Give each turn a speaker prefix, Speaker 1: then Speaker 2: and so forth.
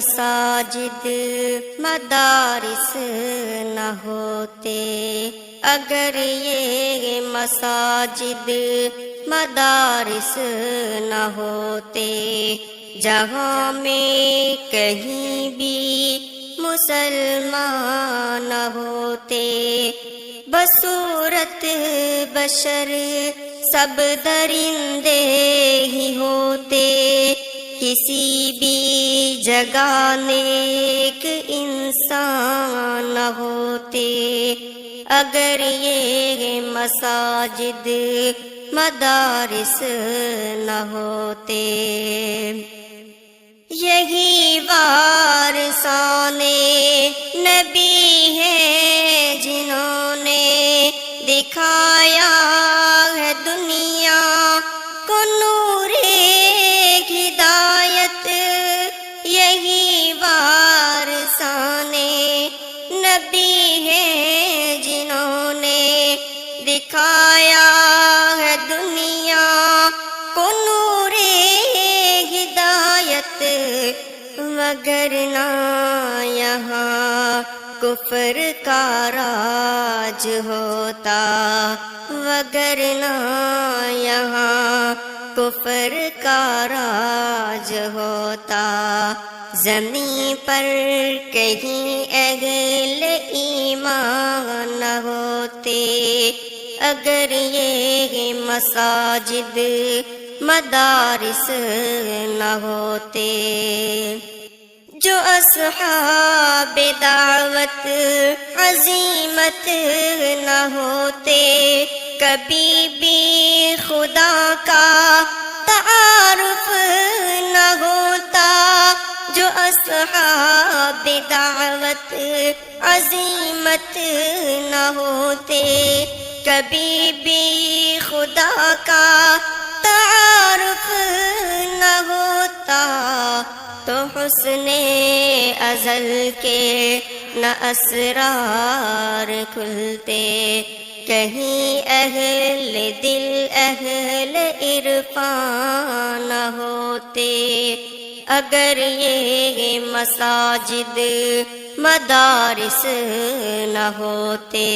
Speaker 1: مساجد مدارس نہ ہوتے، اگر یہ مساجد مدارس نہ ہوتے، جہاں میں کہیں بھی مسلمان نہ ہوتے، بصورت بشر سب درندے ہی ہوتے، کسی بھی جگہ نیک انسان نہ ہوتے، اگر یہ مساجد مدارس نہ ہوتے۔ یہی وارثان نبی ہیں جنہوں نے دکھایا ہے دنیا کو نور ہدایت، یہی وارثان نبی ہیں جنہوں نے دکھایا ہے دنیا کو نور ہدایت، مگر نہ یہاں کفر کا راج ہوتا، وگرنہ یہاں کفر کا راج ہوتا، زمین پر کہیں اہل ایمان نہ ہوتے، اگر یہ مساجد مدارس نہ ہوتے، جو اصحاب دعوت عزیمت نہ ہوتے، کبھی بھی خدا کا تعارف نہ ہوتا، جو اصحاب دعوت عزیمت نہ ہوتے، کبھی بھی خدا کا تعارف نہ ہوتا، تو حسن ازل کے نہ اسرار کھلتے، کہیں اہل دل اہل عرفان نہ ہوتے، اگر یہ مساجد مدارس نہ ہوتے۔